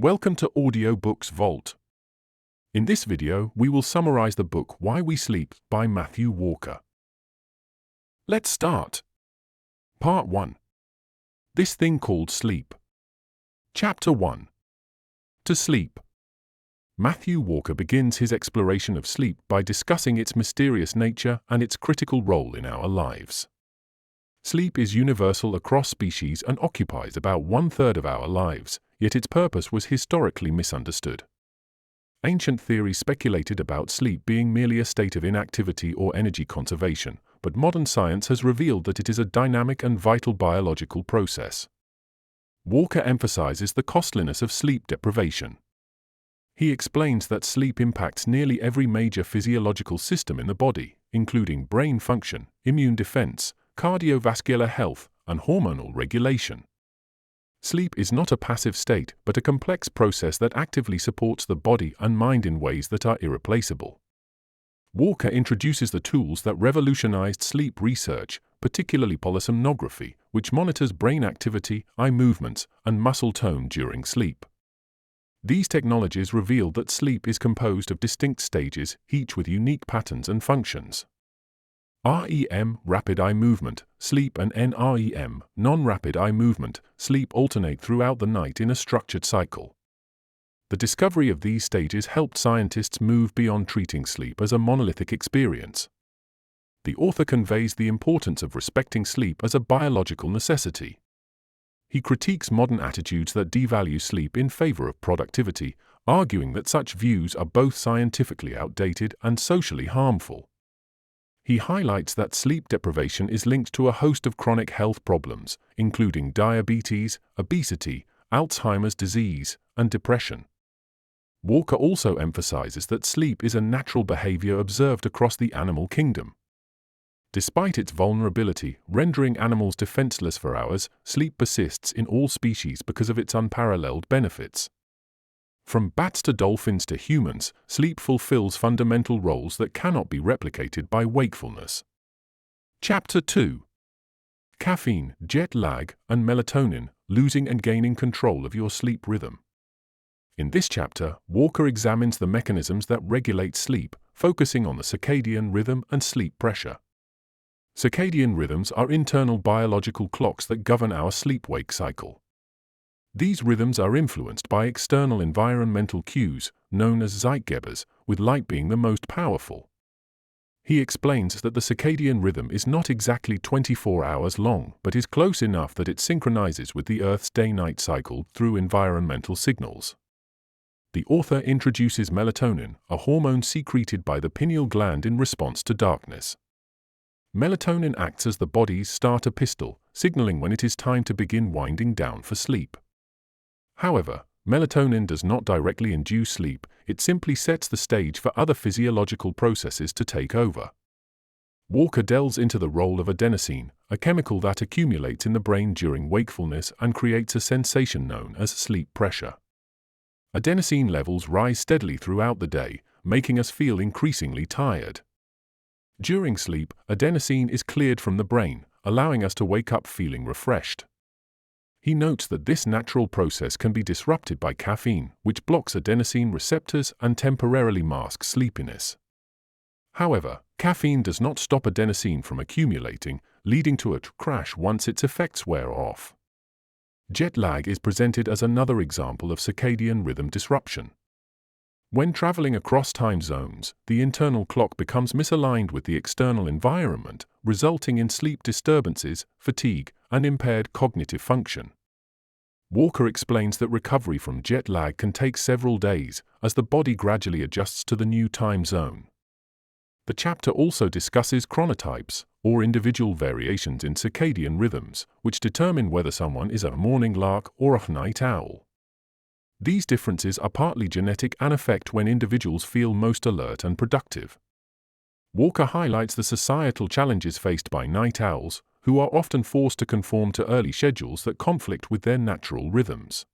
Welcome to Audiobook's Vault. In this video, we will summarize the book Why We Sleep by Matthew Walker. Let's start. Part 1. This Thing Called Sleep. Chapter 1. To Sleep. Matthew Walker begins his exploration of sleep by discussing its mysterious nature and its critical role in our lives. Sleep is universal across species and occupies about 1/3 of our lives, yet its purpose was historically misunderstood. Ancient theories speculated about sleep being merely a state of inactivity or energy conservation, but modern science has revealed that it is a dynamic and vital biological process. Walker emphasizes the costliness of sleep deprivation. He explains that sleep impacts nearly every major physiological system in the body, including brain function, immune defense, cardiovascular health, and hormonal regulation. Sleep is not a passive state, but a complex process that actively supports the body and mind in ways that are irreplaceable. Walker introduces the tools that revolutionized sleep research, particularly polysomnography, which monitors brain activity, eye movements, and muscle tone during sleep. These technologies reveal that sleep is composed of distinct stages, each with unique patterns and functions. REM, rapid eye movement, sleep, and NREM, non-rapid eye movement, sleep alternate throughout the night in a structured cycle. The discovery of these stages helped scientists move beyond treating sleep as a monolithic experience. The author conveys the importance of respecting sleep as a biological necessity. He critiques modern attitudes that devalue sleep in favor of productivity, arguing that such views are both scientifically outdated and socially harmful. He highlights that sleep deprivation is linked to a host of chronic health problems, including diabetes, obesity, Alzheimer's disease, and depression. Walker also emphasizes that sleep is a natural behavior observed across the animal kingdom. Despite its vulnerability, rendering animals defenseless for hours, sleep persists in all species because of its unparalleled benefits. From bats to dolphins to humans, sleep fulfills fundamental roles that cannot be replicated by wakefulness. Chapter 2. Caffeine, jet lag, and melatonin, losing and gaining control of your sleep rhythm. In this chapter, Walker examines the mechanisms that regulate sleep, focusing on the circadian rhythm and sleep pressure. Circadian rhythms are internal biological clocks that govern our sleep-wake cycle. These rhythms are influenced by external environmental cues, known as zeitgebers, with light being the most powerful. He explains that the circadian rhythm is not exactly 24 hours long, but is close enough that it synchronizes with the Earth's day-night cycle through environmental signals. The author introduces melatonin, a hormone secreted by the pineal gland in response to darkness. Melatonin acts as the body's starter pistol, signaling when it is time to begin winding down for sleep. However, melatonin does not directly induce sleep, it simply sets the stage for other physiological processes to take over. Walker delves into the role of adenosine, a chemical that accumulates in the brain during wakefulness and creates a sensation known as sleep pressure. Adenosine levels rise steadily throughout the day, making us feel increasingly tired. During sleep, adenosine is cleared from the brain, allowing us to wake up feeling refreshed. He notes that this natural process can be disrupted by caffeine, which blocks adenosine receptors and temporarily masks sleepiness. However, caffeine does not stop adenosine from accumulating, leading to a crash once its effects wear off. Jet lag is presented as another example of circadian rhythm disruption. When traveling across time zones, the internal clock becomes misaligned with the external environment, resulting in sleep disturbances, fatigue, and impaired cognitive function. Walker explains that recovery from jet lag can take several days, as the body gradually adjusts to the new time zone. The chapter also discusses chronotypes, or individual variations in circadian rhythms, which determine whether someone is a morning lark or a night owl. These differences are partly genetic and affect when individuals feel most alert and productive. Walker highlights the societal challenges faced by night owls, who are often forced to conform to early schedules that conflict with their natural rhythms.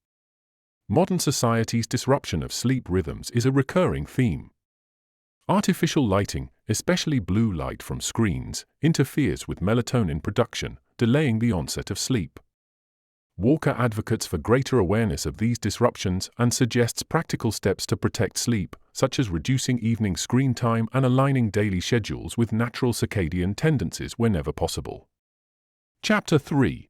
Modern society's disruption of sleep rhythms is a recurring theme. Artificial lighting, especially blue light from screens, interferes with melatonin production, delaying the onset of sleep. Walker advocates for greater awareness of these disruptions and suggests practical steps to protect sleep, such as reducing evening screen time and aligning daily schedules with natural circadian tendencies whenever possible. Chapter 3.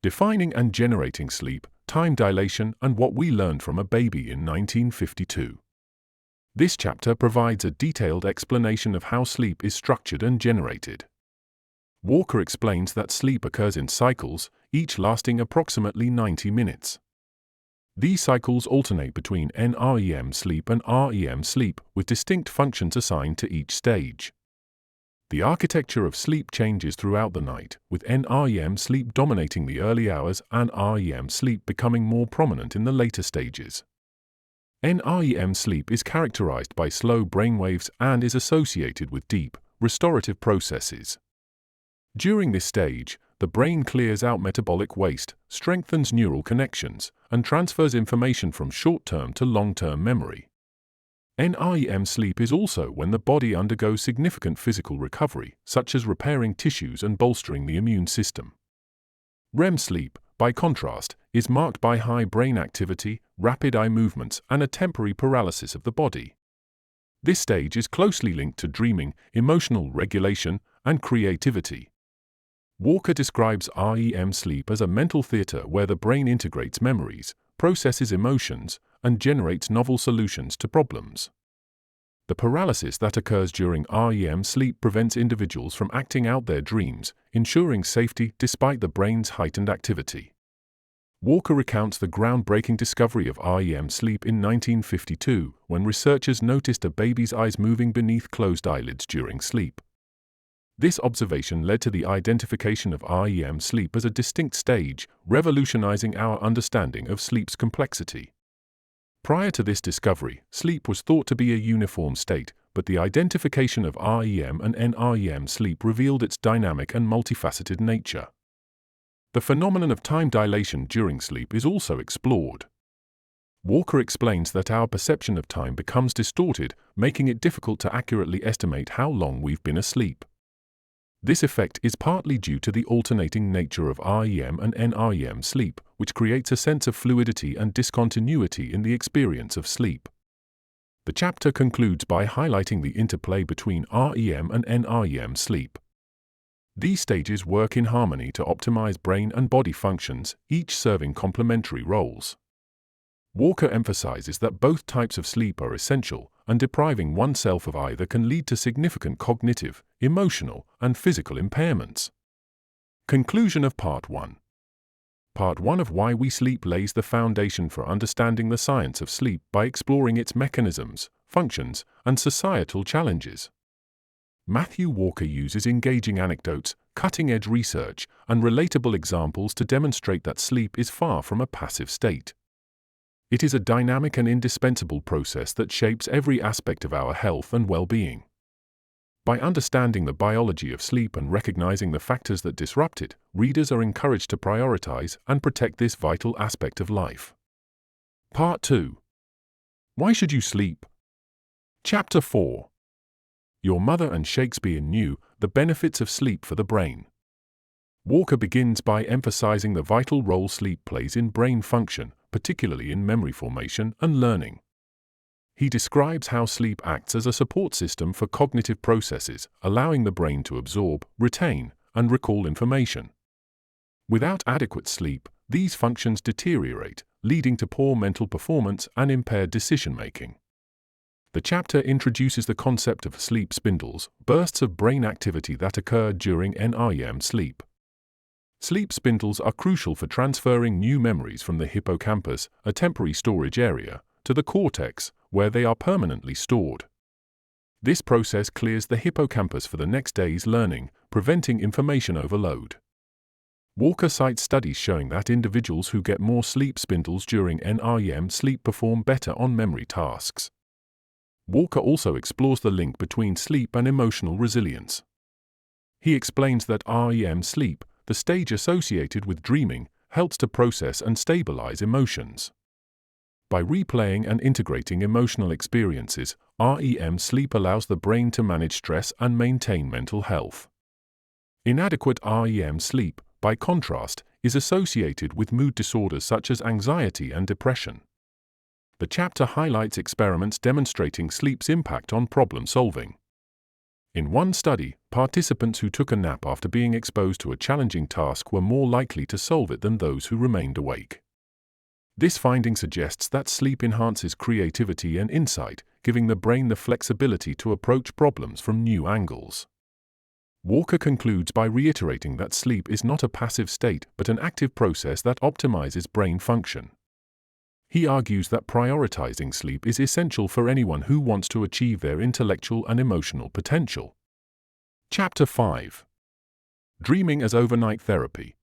Defining and Generating Sleep, Time Dilation and What We Learned from a Baby in 1952. This chapter provides a detailed explanation of how sleep is structured and generated. Walker explains that sleep occurs in cycles, each lasting approximately 90 minutes. These cycles alternate between NREM sleep and REM sleep, with distinct functions assigned to each stage. The architecture of sleep changes throughout the night, with NREM sleep dominating the early hours and REM sleep becoming more prominent in the later stages. NREM sleep is characterized by slow brainwaves and is associated with deep, restorative processes. During this stage, the brain clears out metabolic waste, strengthens neural connections, and transfers information from short-term to long-term memory. NREM sleep is also when the body undergoes significant physical recovery, such as repairing tissues and bolstering the immune system. REM sleep, by contrast, is marked by high brain activity, rapid eye movements, and a temporary paralysis of the body. This stage is closely linked to dreaming, emotional regulation, and creativity. Walker describes REM sleep as a mental theater where the brain integrates memories, processes emotions, and generates novel solutions to problems. The paralysis that occurs during REM sleep prevents individuals from acting out their dreams, ensuring safety despite the brain's heightened activity. Walker recounts the groundbreaking discovery of REM sleep in 1952, when researchers noticed a baby's eyes moving beneath closed eyelids during sleep. This observation led to the identification of REM sleep as a distinct stage, revolutionizing our understanding of sleep's complexity. Prior to this discovery, sleep was thought to be a uniform state, but the identification of REM and NREM sleep revealed its dynamic and multifaceted nature. The phenomenon of time dilation during sleep is also explored. Walker explains that our perception of time becomes distorted, making it difficult to accurately estimate how long we've been asleep. This effect is partly due to the alternating nature of REM and NREM sleep, which creates a sense of fluidity and discontinuity in the experience of sleep. The chapter concludes by highlighting the interplay between REM and NREM sleep. These stages work in harmony to optimize brain and body functions, each serving complementary roles. Walker emphasizes that both types of sleep are essential, and depriving oneself of either can lead to significant cognitive, emotional, and physical impairments. Conclusion of Part 1. Part 1 of Why We Sleep lays the foundation for understanding the science of sleep by exploring its mechanisms, functions, and societal challenges. Matthew Walker uses engaging anecdotes, cutting-edge research, and relatable examples to demonstrate that sleep is far from a passive state. It is a dynamic and indispensable process that shapes every aspect of our health and well-being. By understanding the biology of sleep and recognizing the factors that disrupt it, readers are encouraged to prioritize and protect this vital aspect of life. Part 2. Why should you sleep? Chapter 4. Your Mother and Shakespeare Knew the Benefits of Sleep for the Brain. Walker begins by emphasizing the vital role sleep plays in brain function, particularly in memory formation and learning. He describes how sleep acts as a support system for cognitive processes, allowing the brain to absorb, retain, and recall information. Without adequate sleep, these functions deteriorate, leading to poor mental performance and impaired decision-making. The chapter introduces the concept of sleep spindles, bursts of brain activity that occur during NREM sleep. Sleep spindles are crucial for transferring new memories from the hippocampus, a temporary storage area, to the cortex, where they are permanently stored. This process clears the hippocampus for the next day's learning, preventing information overload. Walker cites studies showing that individuals who get more sleep spindles during NREM sleep perform better on memory tasks. Walker also explores the link between sleep and emotional resilience. He explains that REM sleep, the stage associated with dreaming, helps to process and stabilize emotions. By replaying and integrating emotional experiences, REM sleep allows the brain to manage stress and maintain mental health. Inadequate REM sleep, by contrast, is associated with mood disorders such as anxiety and depression. The chapter highlights experiments demonstrating sleep's impact on problem solving. In one study, participants who took a nap after being exposed to a challenging task were more likely to solve it than those who remained awake. This finding suggests that sleep enhances creativity and insight, giving the brain the flexibility to approach problems from new angles. Walker concludes by reiterating that sleep is not a passive state but an active process that optimizes brain function. He argues that prioritizing sleep is essential for anyone who wants to achieve their intellectual and emotional potential. Chapter 5. Dreaming as Overnight Therapy.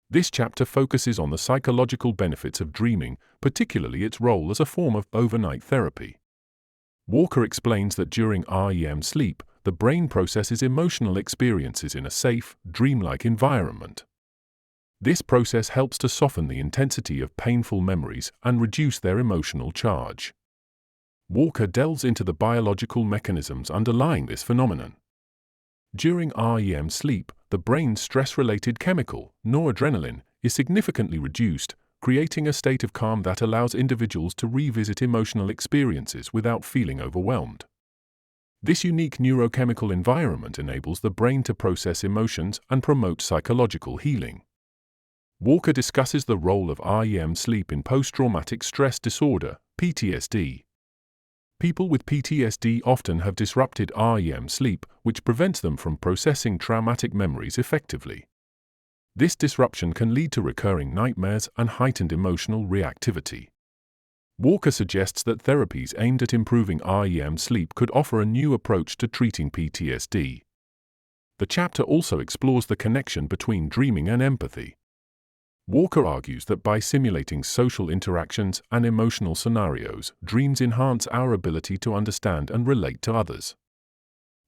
This chapter focuses on the psychological benefits of dreaming, particularly its role as a form of overnight therapy. Walker explains that during REM sleep, the brain processes emotional experiences in a safe, dreamlike environment. This process helps to soften the intensity of painful memories and reduce their emotional charge. Walker delves into the biological mechanisms underlying this phenomenon. During REM sleep, the brain's stress-related chemical, noradrenaline, is significantly reduced, creating a state of calm that allows individuals to revisit emotional experiences without feeling overwhelmed. This unique neurochemical environment enables the brain to process emotions and promote psychological healing. Walker discusses the role of REM sleep in post-traumatic stress disorder, PTSD. People with PTSD often have disrupted REM sleep, which prevents them from processing traumatic memories effectively. This disruption can lead to recurring nightmares and heightened emotional reactivity. Walker suggests that therapies aimed at improving REM sleep could offer a new approach to treating PTSD. The chapter also explores the connection between dreaming and empathy. Walker argues that by simulating social interactions and emotional scenarios, dreams enhance our ability to understand and relate to others.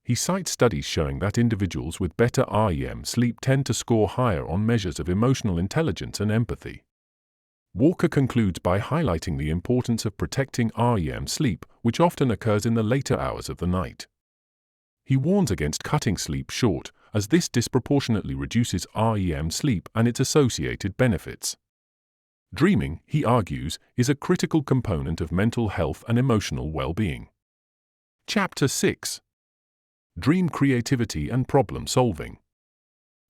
He cites studies showing that individuals with better REM sleep tend to score higher on measures of emotional intelligence and empathy. Walker concludes by highlighting the importance of protecting REM sleep, which often occurs in the later hours of the night. He warns against cutting sleep short, as this disproportionately reduces REM sleep and its associated benefits. Dreaming, he argues, is a critical component of mental health and emotional well-being. Chapter 6. Dream creativity and problem solving.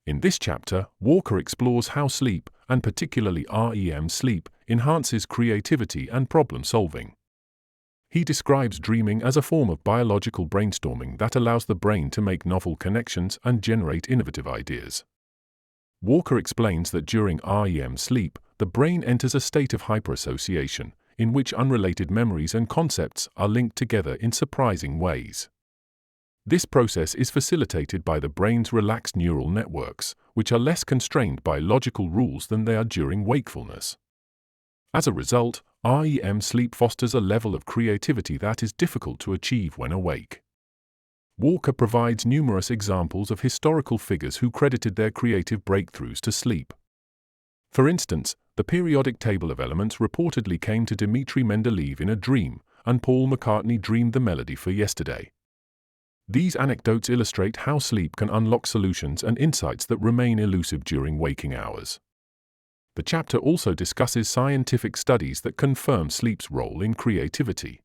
In this chapter, Walker explores how sleep, and particularly REM sleep, enhances creativity and problem solving. He describes dreaming as a form of biological brainstorming that allows the brain to make novel connections and generate innovative ideas. Walker explains that during REM sleep, the brain enters a state of hyperassociation, in which unrelated memories and concepts are linked together in surprising ways. This process is facilitated by the brain's relaxed neural networks, which are less constrained by logical rules than they are during wakefulness. As a result, REM sleep fosters a level of creativity that is difficult to achieve when awake. Walker provides numerous examples of historical figures who credited their creative breakthroughs to sleep. For instance, the periodic table of elements reportedly came to Dmitri Mendeleev in a dream, and Paul McCartney dreamed the melody for Yesterday. These anecdotes illustrate how sleep can unlock solutions and insights that remain elusive during waking hours. The chapter also discusses scientific studies that confirm sleep's role in creativity.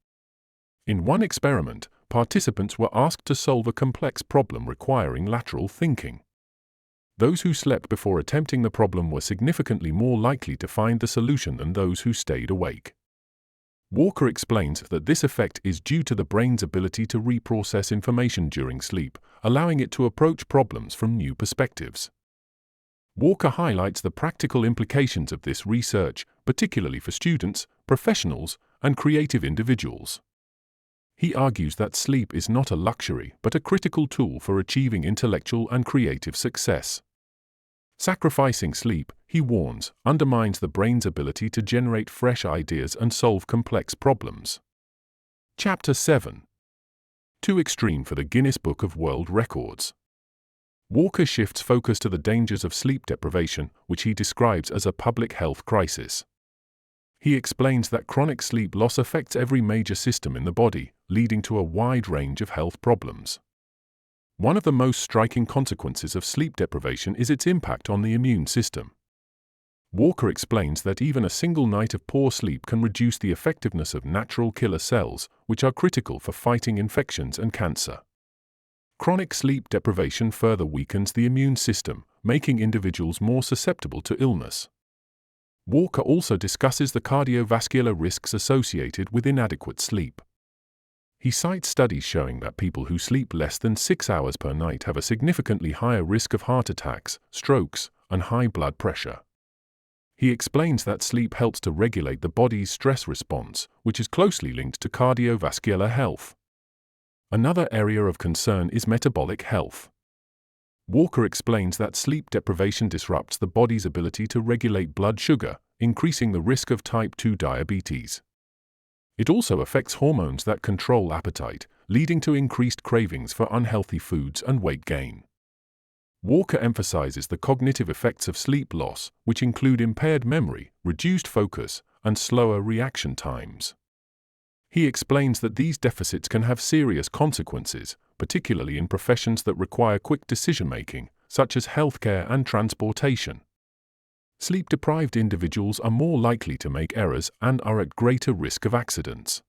In one experiment, participants were asked to solve a complex problem requiring lateral thinking. Those who slept before attempting the problem were significantly more likely to find the solution than those who stayed awake. Walker explains that this effect is due to the brain's ability to reprocess information during sleep, allowing it to approach problems from new perspectives. Walker highlights the practical implications of this research, particularly for students, professionals, and creative individuals. He argues that sleep is not a luxury but a critical tool for achieving intellectual and creative success. Sacrificing sleep, he warns, undermines the brain's ability to generate fresh ideas and solve complex problems. Chapter 7. Too extreme for the Guinness Book of World Records. Walker shifts focus to the dangers of sleep deprivation, which he describes as a public health crisis. He explains that chronic sleep loss affects every major system in the body, leading to a wide range of health problems. One of the most striking consequences of sleep deprivation is its impact on the immune system. Walker explains that even a single night of poor sleep can reduce the effectiveness of natural killer cells, which are critical for fighting infections and cancer. Chronic sleep deprivation further weakens the immune system, making individuals more susceptible to illness. Walker also discusses the cardiovascular risks associated with inadequate sleep. He cites studies showing that people who sleep less than 6 hours per night have a significantly higher risk of heart attacks, strokes, and high blood pressure. He explains that sleep helps to regulate the body's stress response, which is closely linked to cardiovascular health. Another area of concern is metabolic health. Walker explains that sleep deprivation disrupts the body's ability to regulate blood sugar, increasing the risk of type 2 diabetes. It also affects hormones that control appetite, leading to increased cravings for unhealthy foods and weight gain. Walker emphasizes the cognitive effects of sleep loss, which include impaired memory, reduced focus, and slower reaction times. He explains that these deficits can have serious consequences, particularly in professions that require quick decision-making, such as healthcare and transportation. Sleep-deprived individuals are more likely to make errors and are at greater risk of accidents.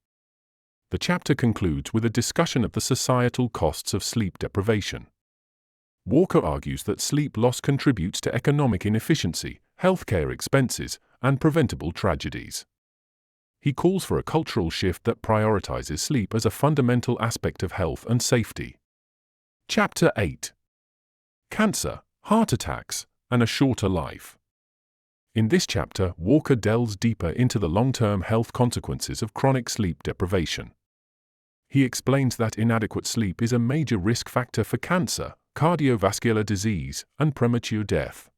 The chapter concludes with a discussion of the societal costs of sleep deprivation. Walker argues that sleep loss contributes to economic inefficiency, healthcare expenses, and preventable tragedies. He calls for a cultural shift that prioritizes sleep as a fundamental aspect of health and safety. Chapter 8. Cancer, Heart Attacks, and a Shorter Life. In this chapter, Walker delves deeper into the long-term health consequences of chronic sleep deprivation. He explains that inadequate sleep is a major risk factor for cancer, cardiovascular disease, and premature death.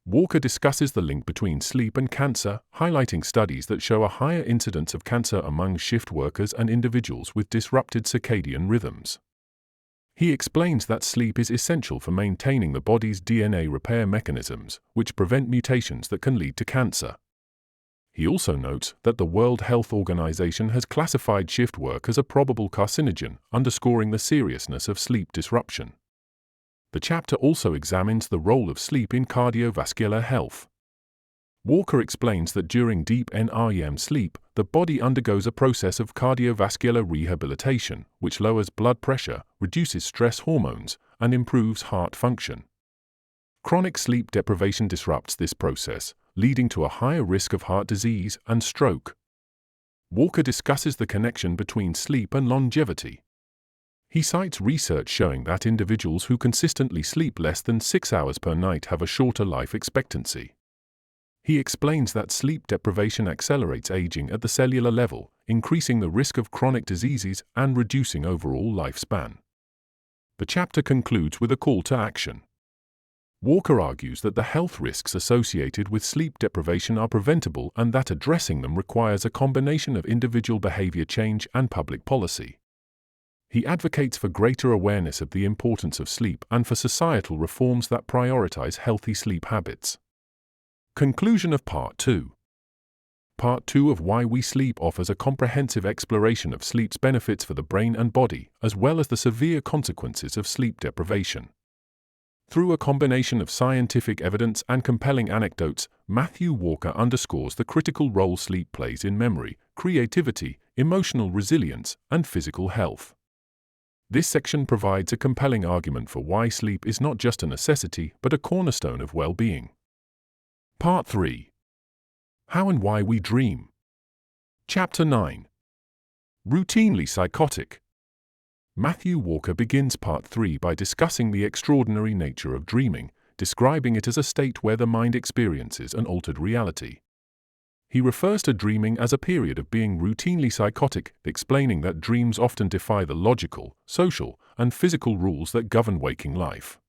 Walker discusses the link between sleep and cancer, highlighting studies that show a higher incidence of cancer among shift workers and individuals with disrupted circadian rhythms. He explains that sleep is essential for maintaining the body's DNA repair mechanisms, which prevent mutations that can lead to cancer. He also notes that the World Health Organization has classified shift work as a probable carcinogen, underscoring the seriousness of sleep disruption. The chapter also examines the role of sleep in cardiovascular health. Walker explains that during deep NREM sleep, the body undergoes a process of cardiovascular rehabilitation, which lowers blood pressure, reduces stress hormones, and improves heart function. Chronic sleep deprivation disrupts this process, leading to a higher risk of heart disease and stroke. Walker discusses the connection between sleep and longevity. He cites research showing that individuals who consistently sleep less than 6 hours per night have a shorter life expectancy. He explains that sleep deprivation accelerates aging at the cellular level, increasing the risk of chronic diseases and reducing overall lifespan. The chapter concludes with a call to action. Walker argues that the health risks associated with sleep deprivation are preventable and that addressing them requires a combination of individual behavior change and public policy. He advocates for greater awareness of the importance of sleep and for societal reforms that prioritize healthy sleep habits. Conclusion of Part 2. Part 2 of Why We Sleep offers a comprehensive exploration of sleep's benefits for the brain and body, as well as the severe consequences of sleep deprivation. Through a combination of scientific evidence and compelling anecdotes, Matthew Walker underscores the critical role sleep plays in memory, creativity, emotional resilience, and physical health. This section provides a compelling argument for why sleep is not just a necessity but a cornerstone of well-being. Part 3. How and Why We Dream. Chapter 9. Routinely Psychotic. Matthew Walker begins Part 3 by discussing the extraordinary nature of dreaming, describing it as a state where the mind experiences an altered reality. He refers to dreaming as a period of being routinely psychotic, explaining that dreams often defy the logical, social, and physical rules that govern waking life.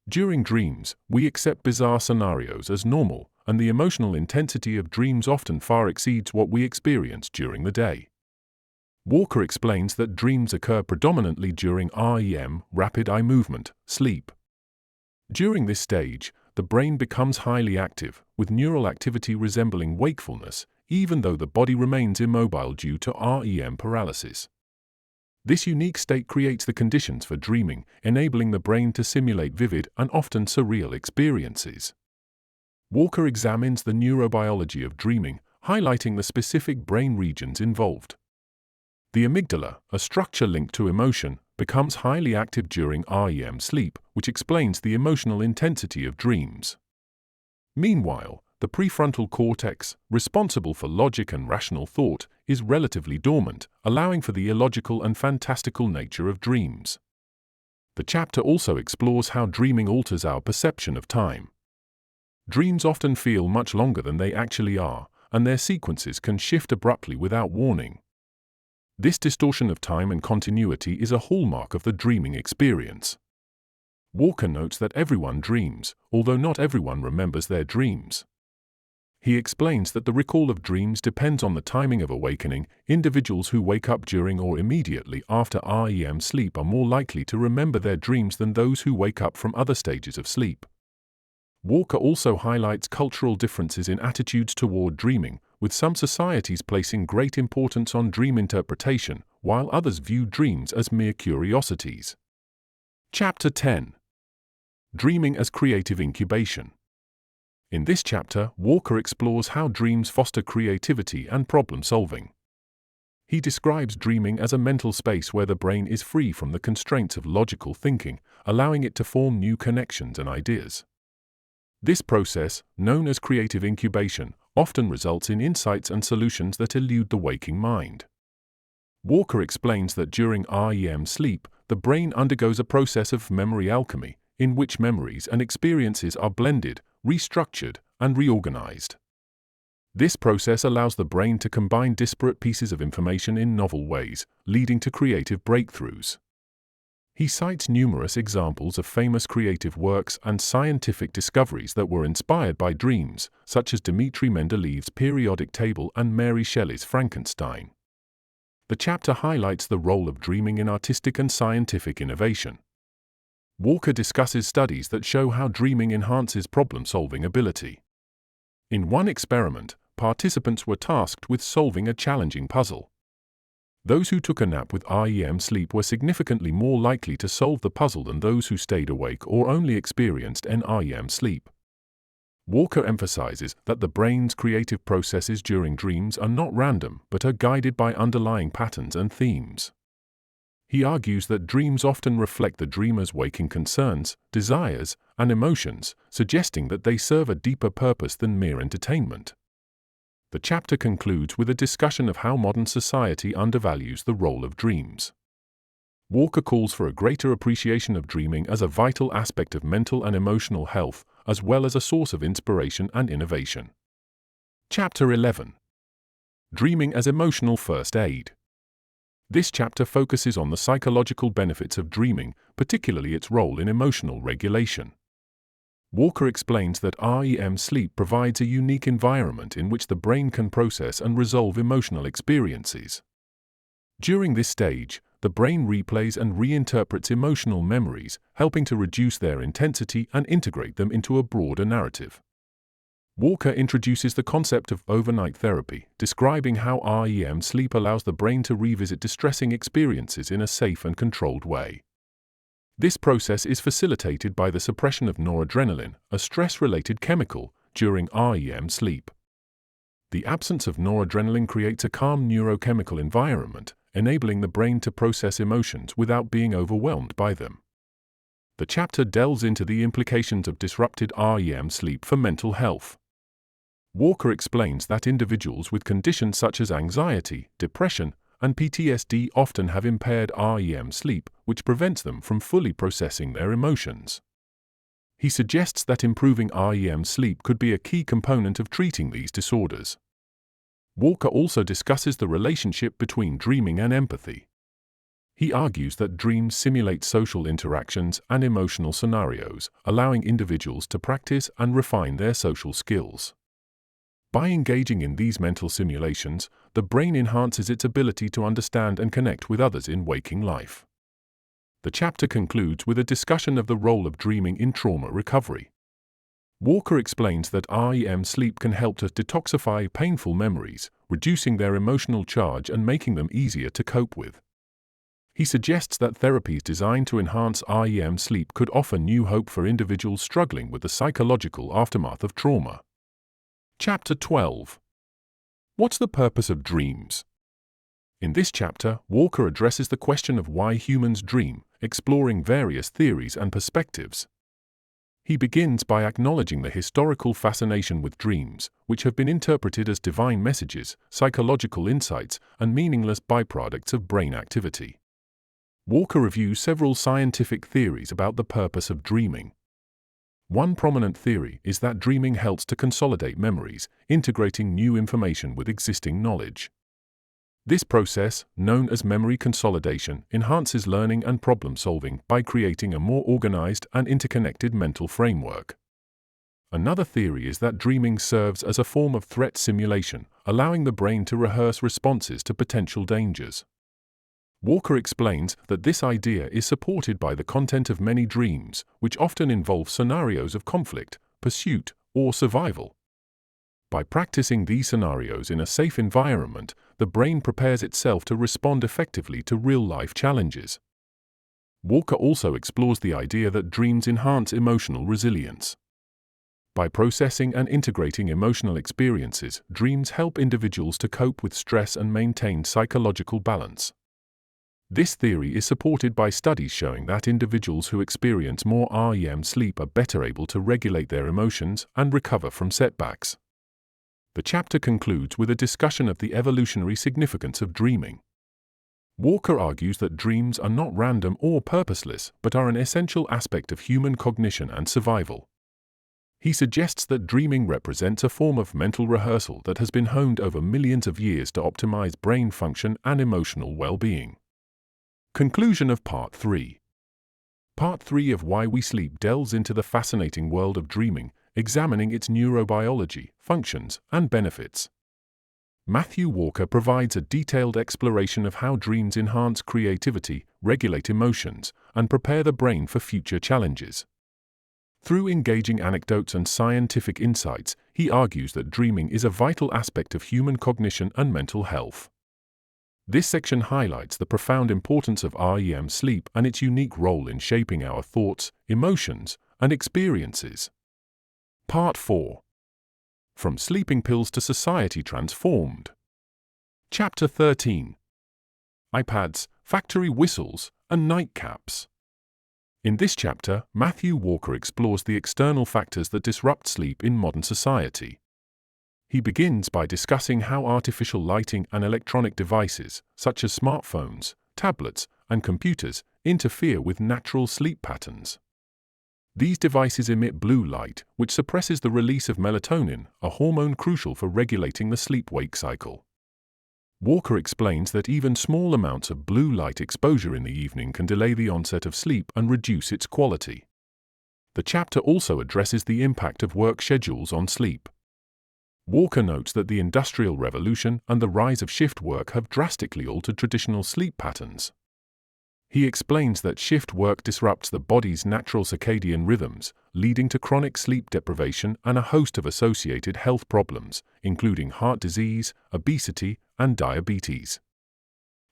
During dreams, we accept bizarre scenarios as normal, and the emotional intensity of dreams often far exceeds what we experience during the day. Walker explains that dreams occur predominantly during REM, rapid eye movement, sleep. During this stage, the brain becomes highly active, with neural activity resembling wakefulness, even though the body remains immobile due to REM paralysis. This unique state creates the conditions for dreaming, enabling the brain to simulate vivid and often surreal experiences. Walker examines the neurobiology of dreaming, highlighting the specific brain regions involved. The amygdala, a structure linked to emotion, becomes highly active during REM sleep, which explains the emotional intensity of dreams. Meanwhile, the prefrontal cortex, responsible for logic and rational thought, is relatively dormant, allowing for the illogical and fantastical nature of dreams. The chapter also explores how dreaming alters our perception of time. Dreams often feel much longer than they actually are, and their sequences can shift abruptly without warning. This distortion of time and continuity is a hallmark of the dreaming experience. Walker notes that everyone dreams, although not everyone remembers their dreams. He explains that the recall of dreams depends on the timing of awakening. Individuals who wake up during or immediately after REM sleep are more likely to remember their dreams than those who wake up from other stages of sleep. Walker also highlights cultural differences in attitudes toward dreaming, with some societies placing great importance on dream interpretation, while others view dreams as mere curiosities. Chapter 10. Dreaming as creative incubation. In this chapter, Walker explores how dreams foster creativity and problem-solving. He describes dreaming as a mental space where the brain is free from the constraints of logical thinking, allowing it to form new connections and ideas. This process, known as creative incubation, often results in insights and solutions that elude the waking mind. Walker explains that during REM sleep, the brain undergoes a process of memory alchemy, in which memories and experiences are blended, restructured, and reorganized. This process allows the brain to combine disparate pieces of information in novel ways, leading to creative breakthroughs. He cites numerous examples of famous creative works and scientific discoveries that were inspired by dreams, such as Dmitri Mendeleev's periodic table and Mary Shelley's Frankenstein. The chapter highlights the role of dreaming in artistic and scientific innovation. Walker discusses studies that show how dreaming enhances problem-solving ability. In one experiment, participants were tasked with solving a challenging puzzle. Those who took a nap with REM sleep were significantly more likely to solve the puzzle than those who stayed awake or only experienced NREM sleep. Walker emphasizes that the brain's creative processes during dreams are not random but are guided by underlying patterns and themes. He argues that dreams often reflect the dreamer's waking concerns, desires, and emotions, suggesting that they serve a deeper purpose than mere entertainment. The chapter concludes with a discussion of how modern society undervalues the role of dreams. Walker calls for a greater appreciation of dreaming as a vital aspect of mental and emotional health, as well as a source of inspiration and innovation. Chapter 11. Dreaming as emotional first aid. This chapter focuses on the psychological benefits of dreaming, particularly its role in emotional regulation. Walker explains that REM sleep provides a unique environment in which the brain can process and resolve emotional experiences. During this stage, the brain replays and reinterprets emotional memories, helping to reduce their intensity and integrate them into a broader narrative. Walker introduces the concept of overnight therapy, describing how REM sleep allows the brain to revisit distressing experiences in a safe and controlled way. This process is facilitated by the suppression of noradrenaline, a stress-related chemical, during REM sleep. The absence of noradrenaline creates a calm neurochemical environment, enabling the brain to process emotions without being overwhelmed by them. The chapter delves into the implications of disrupted REM sleep for mental health. Walker explains that individuals with conditions such as anxiety, depression, and PTSD often have impaired REM sleep, which prevents them from fully processing their emotions. He suggests that improving REM sleep could be a key component of treating these disorders. Walker also discusses the relationship between dreaming and empathy. He argues that dreams simulate social interactions and emotional scenarios, allowing individuals to practice and refine their social skills. By engaging in these mental simulations, the brain enhances its ability to understand and connect with others in waking life. The chapter concludes with a discussion of the role of dreaming in trauma recovery. Walker explains that REM sleep can help to detoxify painful memories, reducing their emotional charge and making them easier to cope with. He suggests that therapies designed to enhance REM sleep could offer new hope for individuals struggling with the psychological aftermath of trauma. Chapter 12. What's the purpose of dreams? In this chapter, Walker addresses the question of why humans dream, exploring various theories and perspectives. He begins by acknowledging the historical fascination with dreams, which have been interpreted as divine messages, psychological insights, and meaningless byproducts of brain activity. Walker reviews several scientific theories about the purpose of dreaming. One prominent theory is that dreaming helps to consolidate memories, integrating new information with existing knowledge. This process, known as memory consolidation, enhances learning and problem-solving by creating a more organized and interconnected mental framework. Another theory is that dreaming serves as a form of threat simulation, allowing the brain to rehearse responses to potential dangers. Walker explains that this idea is supported by the content of many dreams, which often involve scenarios of conflict, pursuit, or survival. By practicing these scenarios in a safe environment, the brain prepares itself to respond effectively to real-life challenges. Walker also explores the idea that dreams enhance emotional resilience. By processing and integrating emotional experiences, dreams help individuals to cope with stress and maintain psychological balance. This theory is supported by studies showing that individuals who experience more REM sleep are better able to regulate their emotions and recover from setbacks. The chapter concludes with a discussion of the evolutionary significance of dreaming. Walker argues that dreams are not random or purposeless, but are an essential aspect of human cognition and survival. He suggests that dreaming represents a form of mental rehearsal that has been honed over millions of years to optimize brain function and emotional well-being. Conclusion of Part 3. Part 3 of Why We Sleep delves into the fascinating world of dreaming, examining its neurobiology, functions, and benefits. Matthew Walker provides a detailed exploration of how dreams enhance creativity, regulate emotions, and prepare the brain for future challenges. Through engaging anecdotes and scientific insights, he argues that dreaming is a vital aspect of human cognition and mental health. This section highlights the profound importance of REM sleep and its unique role in shaping our thoughts, emotions, and experiences. Part 4. From Sleeping Pills to Society Transformed. Chapter 13. iPads, Factory Whistles, and Nightcaps. In this chapter, Matthew Walker explores the external factors that disrupt sleep in modern society. He begins by discussing how artificial lighting and electronic devices, such as smartphones, tablets, and computers, interfere with natural sleep patterns. These devices emit blue light, which suppresses the release of melatonin, a hormone crucial for regulating the sleep-wake cycle. Walker explains that even small amounts of blue light exposure in the evening can delay the onset of sleep and reduce its quality. The chapter also addresses the impact of work schedules on sleep. Walker notes that the Industrial Revolution and the rise of shift work have drastically altered traditional sleep patterns. He explains that shift work disrupts the body's natural circadian rhythms, leading to chronic sleep deprivation and a host of associated health problems, including heart disease, obesity, and diabetes.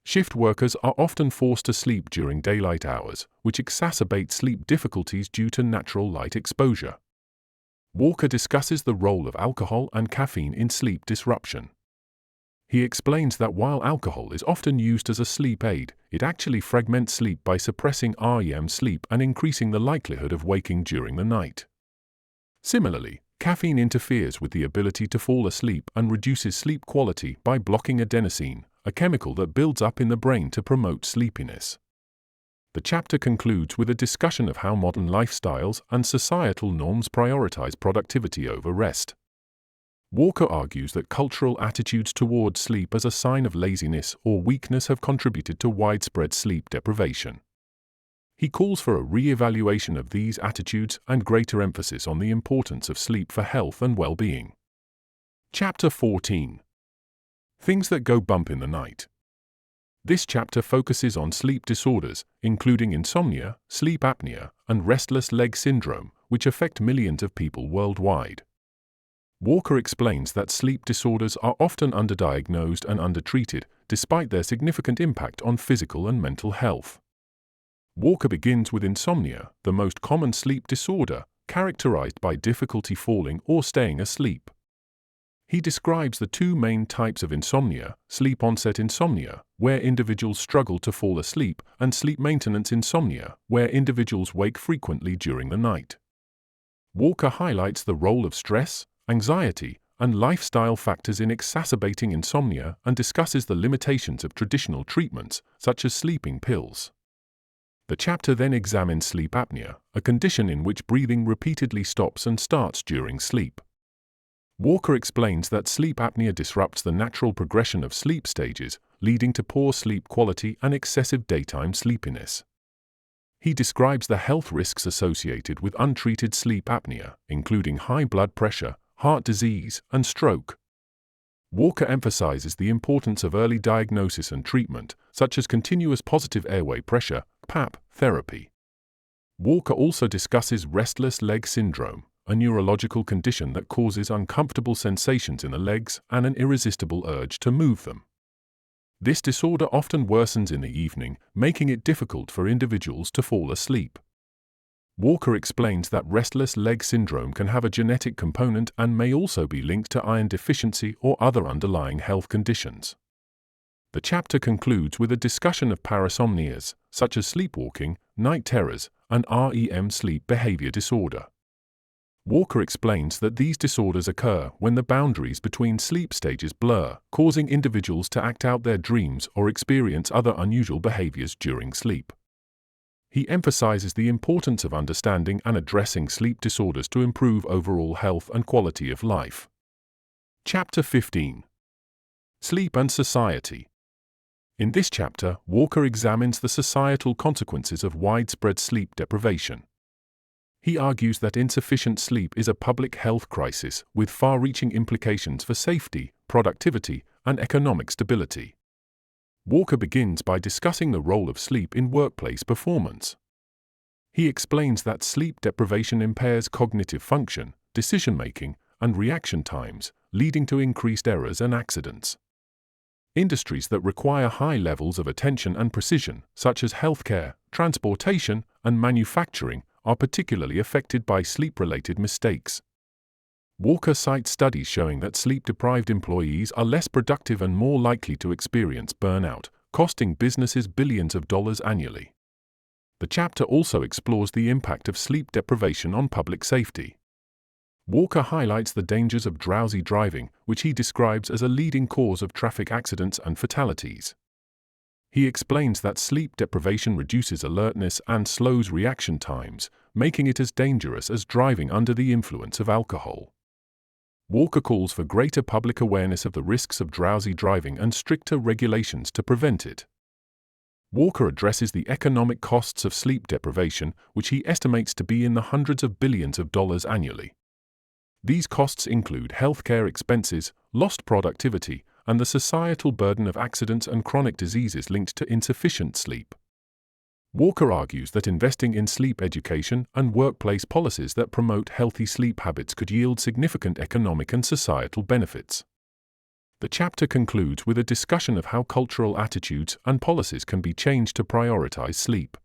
Shift workers are often forced to sleep during daylight hours, which exacerbates sleep difficulties due to natural light exposure. Walker discusses the role of alcohol and caffeine in sleep disruption. He explains that while alcohol is often used as a sleep aid, it actually fragments sleep by suppressing REM sleep and increasing the likelihood of waking during the night. Similarly, caffeine interferes with the ability to fall asleep and reduces sleep quality by blocking adenosine, a chemical that builds up in the brain to promote sleepiness. The chapter concludes with a discussion of how modern lifestyles and societal norms prioritize productivity over rest. Walker argues that cultural attitudes towards sleep as a sign of laziness or weakness have contributed to widespread sleep deprivation. He calls for a re-evaluation of these attitudes and greater emphasis on the importance of sleep for health and well-being. Chapter 14. Things that go bump in the night. This chapter focuses on sleep disorders, including insomnia, sleep apnea, and restless leg syndrome, which affect millions of people worldwide. Walker explains that sleep disorders are often underdiagnosed and undertreated, despite their significant impact on physical and mental health. Walker begins with insomnia, the most common sleep disorder, characterized by difficulty falling or staying asleep. He describes the two main types of insomnia: sleep-onset insomnia, where individuals struggle to fall asleep, and sleep-maintenance insomnia, where individuals wake frequently during the night. Walker highlights the role of stress, anxiety, and lifestyle factors in exacerbating insomnia and discusses the limitations of traditional treatments, such as sleeping pills. The chapter then examines sleep apnea, a condition in which breathing repeatedly stops and starts during sleep. Walker explains that sleep apnea disrupts the natural progression of sleep stages, leading to poor sleep quality and excessive daytime sleepiness. He describes the health risks associated with untreated sleep apnea, including high blood pressure, heart disease, and stroke. Walker emphasizes the importance of early diagnosis and treatment, such as continuous positive airway pressure (PAP) therapy. Walker also discusses restless leg syndrome, a neurological condition that causes uncomfortable sensations in the legs and an irresistible urge to move them. This disorder often worsens in the evening, making it difficult for individuals to fall asleep. Walker explains that restless leg syndrome can have a genetic component and may also be linked to iron deficiency or other underlying health conditions. The chapter concludes with a discussion of parasomnias, such as sleepwalking, night terrors, and REM sleep behavior disorder. Walker explains that these disorders occur when the boundaries between sleep stages blur, causing individuals to act out their dreams or experience other unusual behaviors during sleep. He emphasizes the importance of understanding and addressing sleep disorders to improve overall health and quality of life. Chapter 15. Sleep and Society. In this chapter, Walker examines the societal consequences of widespread sleep deprivation. He argues that insufficient sleep is a public health crisis with far-reaching implications for safety, productivity, and economic stability. Walker begins by discussing the role of sleep in workplace performance. He explains that sleep deprivation impairs cognitive function, decision-making, and reaction times, leading to increased errors and accidents. Industries that require high levels of attention and precision, such as healthcare, transportation, and manufacturing, are particularly affected by sleep-related mistakes. Walker cites studies showing that sleep-deprived employees are less productive and more likely to experience burnout, costing businesses billions of dollars annually. The chapter also explores the impact of sleep deprivation on public safety. Walker highlights the dangers of drowsy driving, which he describes as a leading cause of traffic accidents and fatalities. He explains that sleep deprivation reduces alertness and slows reaction times, making it as dangerous as driving under the influence of alcohol. Walker calls for greater public awareness of the risks of drowsy driving and stricter regulations to prevent it. Walker addresses the economic costs of sleep deprivation, which he estimates to be in the hundreds of billions of dollars annually. These costs include healthcare expenses, lost productivity, and the societal burden of accidents and chronic diseases linked to insufficient sleep. Walker argues that investing in sleep education and workplace policies that promote healthy sleep habits could yield significant economic and societal benefits. The chapter concludes with a discussion of how cultural attitudes and policies can be changed to prioritize sleep.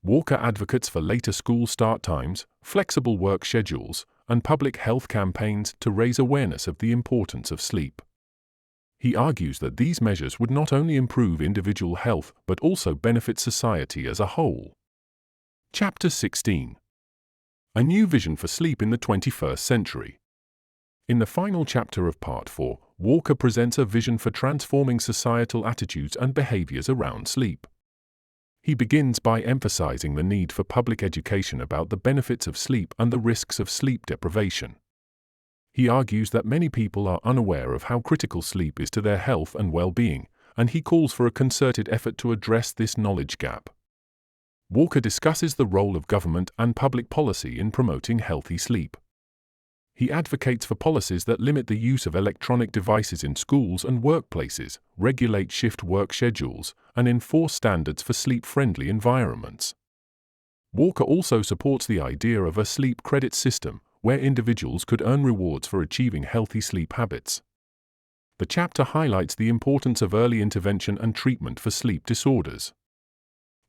Walker advocates for later school start times, flexible work schedules, and public health campaigns to raise awareness of the importance of sleep. He argues that these measures would not only improve individual health but also benefit society as a whole. Chapter 16. A New Vision for Sleep in the 21st Century. In the final chapter of Part 4, Walker presents a vision for transforming societal attitudes and behaviors around sleep. He begins by emphasizing the need for public education about the benefits of sleep and the risks of sleep deprivation. He argues that many people are unaware of how critical sleep is to their health and well-being, and he calls for a concerted effort to address this knowledge gap. Walker discusses the role of government and public policy in promoting healthy sleep. He advocates for policies that limit the use of electronic devices in schools and workplaces, regulate shift work schedules, and enforce standards for sleep-friendly environments. Walker also supports the idea of a sleep credit system, where individuals could earn rewards for achieving healthy sleep habits. The chapter highlights the importance of early intervention and treatment for sleep disorders.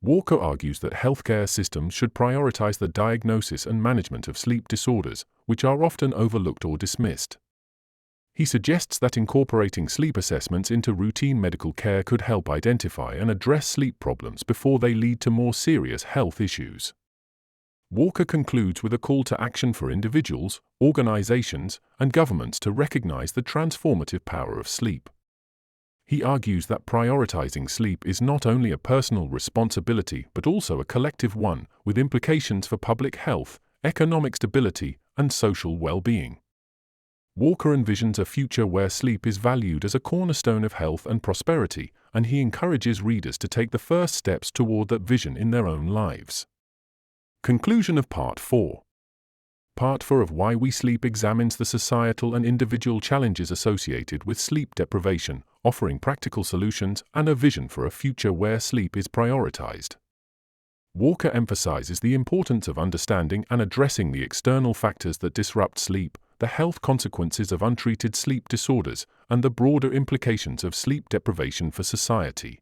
Walker argues that healthcare systems should prioritize the diagnosis and management of sleep disorders, which are often overlooked or dismissed. He suggests that incorporating sleep assessments into routine medical care could help identify and address sleep problems before they lead to more serious health issues. Walker concludes with a call to action for individuals, organizations, and governments to recognize the transformative power of sleep. He argues that prioritizing sleep is not only a personal responsibility but also a collective one, with implications for public health, economic stability, and social well-being. Walker envisions a future where sleep is valued as a cornerstone of health and prosperity, and he encourages readers to take the first steps toward that vision in their own lives. Conclusion of Part 4. Part 4 of Why We Sleep examines the societal and individual challenges associated with sleep deprivation, offering practical solutions and a vision for a future where sleep is prioritized. Walker emphasizes the importance of understanding and addressing the external factors that disrupt sleep, the health consequences of untreated sleep disorders, and the broader implications of sleep deprivation for society.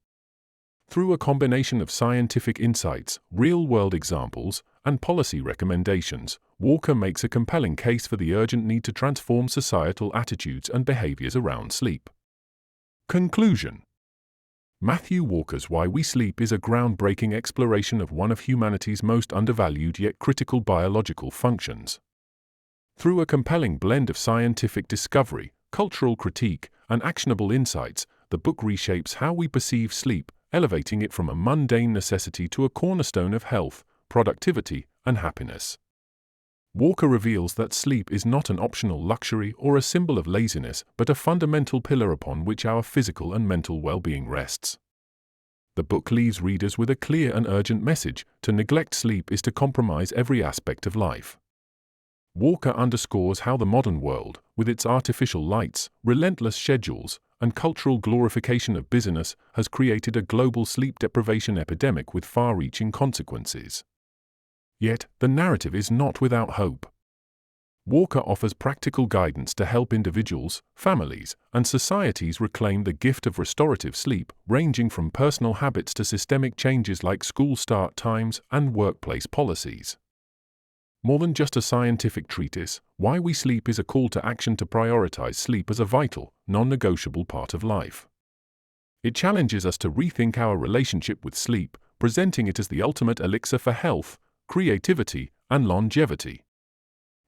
Through a combination of scientific insights, real-world examples, and policy recommendations, Walker makes a compelling case for the urgent need to transform societal attitudes and behaviors around sleep. Conclusion. Matthew Walker's Why We Sleep is a groundbreaking exploration of one of humanity's most undervalued yet critical biological functions. Through a compelling blend of scientific discovery, cultural critique, and actionable insights, the book reshapes how we perceive sleep, elevating it from a mundane necessity to a cornerstone of health, productivity, and happiness. Walker reveals that sleep is not an optional luxury or a symbol of laziness, but a fundamental pillar upon which our physical and mental well-being rests. The book leaves readers with a clear and urgent message: to neglect sleep is to compromise every aspect of life. Walker underscores how the modern world, with its artificial lights, relentless schedules, and cultural glorification of busyness, has created a global sleep deprivation epidemic with far-reaching consequences. Yet, the narrative is not without hope. Walker offers practical guidance to help individuals, families, and societies reclaim the gift of restorative sleep, ranging from personal habits to systemic changes like school start times and workplace policies. More than just a scientific treatise, Why We Sleep is a call to action to prioritize sleep as a vital, non-negotiable part of life. It challenges us to rethink our relationship with sleep, presenting it as the ultimate elixir for health, creativity, and longevity.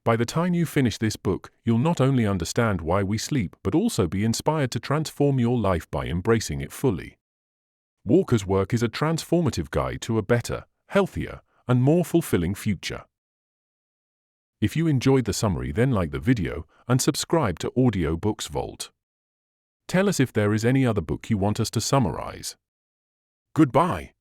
By the time you finish this book, you'll not only understand why we sleep but also be inspired to transform your life by embracing it fully. Walker's work is a transformative guide to a better, healthier, and more fulfilling future. If you enjoyed the summary, then like the video and subscribe to Audiobooks Vault. Tell us if there is any other book you want us to summarize. Goodbye.